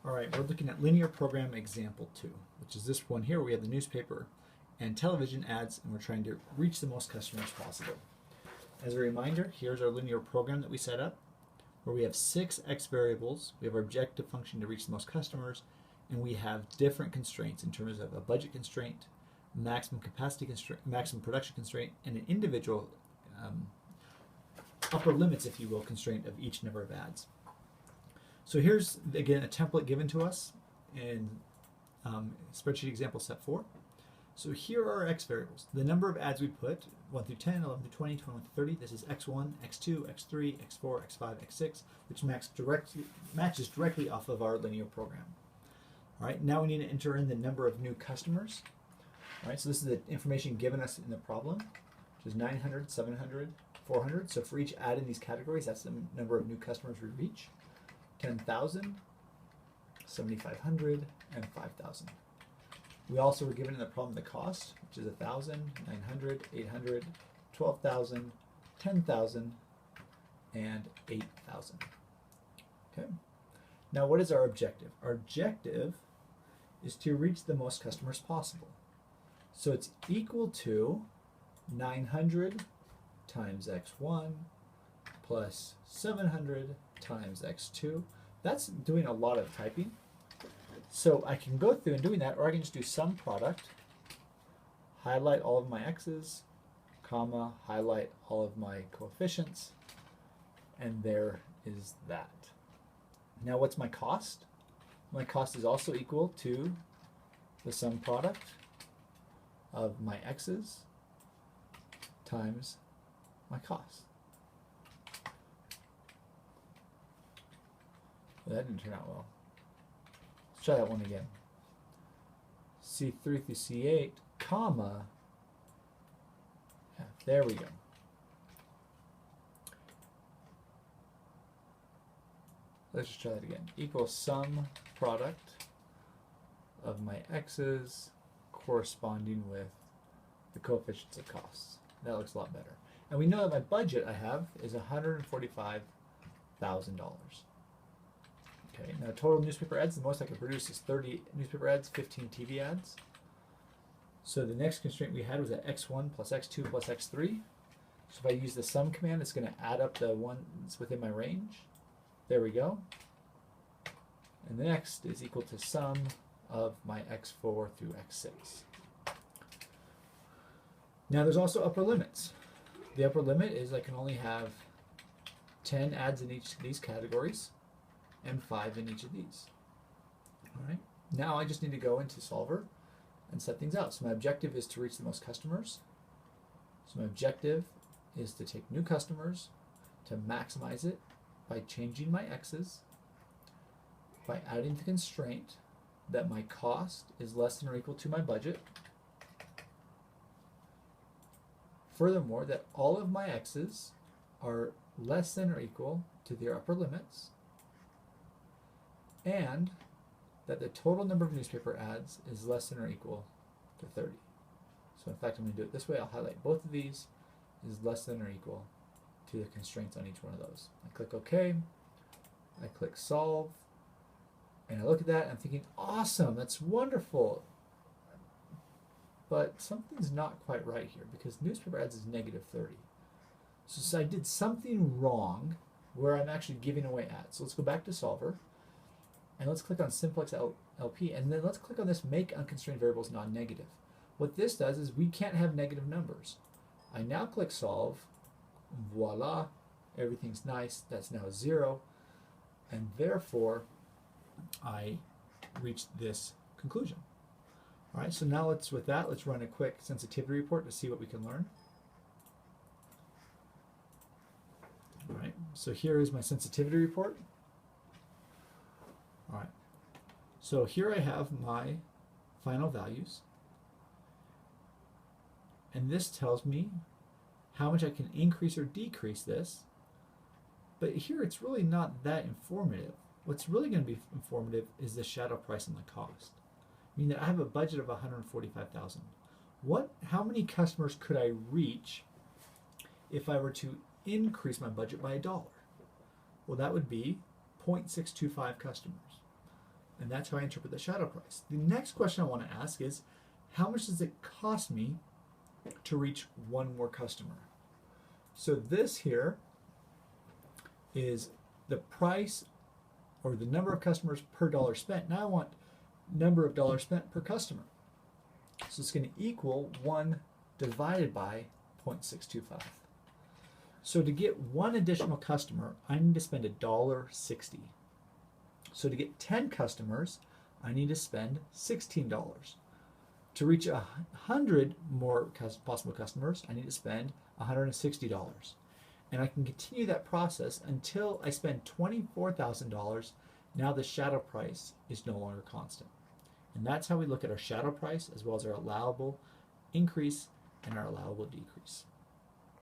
All right, we're looking at linear program example 2, which is this one here. We have the newspaper and television ads, and we're trying to reach the most customers possible. As a reminder, here's our linear program that we set up, where we have 6 x variables. We have our objective function to reach the most customers, and we have different constraints in terms of a budget constraint, maximum capacity constraint, maximum production constraint, and an individual upper limits, if you will, constraint of each number of ads. So here's, again, a template given to us in spreadsheet example set 4. So here are our x variables. The number of ads we put, 1 through 10, 11 through 20, 21 through 30. This is x1, x2, x3, x4, x5, x6, which matches directly off of our linear program. All right, now we need to enter in the number of new customers. All right, so this is the information given us in the problem, which is 900, 700, 400. So for each ad in these categories, that's the number of new customers we reach. 10,000, 7,500, and 5,000. We also were given in the problem the cost, which is 1,000, 900, 800, 12,000, 10,000, and 8,000. Okay. Now what is our objective? Our objective is to reach the most customers possible. So it's equal to 900 times x1 plus 700 times x2. That's doing a lot of typing. So I can go through and doing that, or I can just do sum product, highlight all of my x's, comma, highlight all of my coefficients, and there is that. Now what's my cost? My cost is also equal to the sum product of my x's times my cost. Well, that didn't turn out well. Let's try that one again. C3 through C8, comma, F. There we go. Let's just try that again. Equals sum product of my x's corresponding with the coefficients of costs. That looks a lot better. And we know that my budget I have is $145,000. Okay, now total newspaper ads, the most I can produce is 30 newspaper ads, 15 TV ads. So the next constraint we had was at x1 plus x2 plus x3. So if I use the sum command, it's going to add up the ones within my range. There we go. And the next is equal to sum of my x4 through x6. Now there's also upper limits. The upper limit is I can only have 10 ads in each of these categories and 5 in each of these. All right. Now I just need to go into Solver and set things out. So my objective is to reach the most customers. So my objective is to take new customers, to maximize it by changing my x's, by adding the constraint that my cost is less than or equal to my budget. Furthermore, that all of my x's are less than or equal to their upper limits, and that the total number of newspaper ads is less than or equal to 30. So in fact, I'm going to do it this way. I'll highlight both of these is less than or equal to the constraints on each one of those. I click OK. I click Solve. And I look at that and I'm thinking, awesome, that's wonderful. But something's not quite right here because newspaper ads is negative 30. So I did something wrong where I'm actually giving away ads. So let's go back to Solver. And let's click on Simplex LP, and then let's click on this Make Unconstrained Variables Non-Negative. What this does is we can't have negative numbers. I now click Solve. Voila, everything's nice. That's now 0. And therefore, I reached this conclusion. All right, so now with that, let's run a quick sensitivity report to see what we can learn. All right, so here is my sensitivity report. All right, so here I have my final values, and this tells me how much I can increase or decrease this, but here it's really not that informative. What's really going to be informative is the shadow price and the cost. I mean that I have a budget of $145,000. How many customers could I reach if I were to increase my budget by $1? Well, that would be 0.625 customers. And that's how I interpret the shadow price. The next question I want to ask is, how much does it cost me to reach one more customer? So this here is the price or the number of customers per dollar spent. Now I want number of dollars spent per customer. So it's going to equal 1 divided by 0.625. So to get one additional customer, I need to spend $1.60. So to get 10 customers, I need to spend $16. To reach 100 more possible customers, I need to spend $160. And I can continue that process until I spend $24,000. Now the shadow price is no longer constant. And that's how we look at our shadow price as well as our allowable increase and our allowable decrease.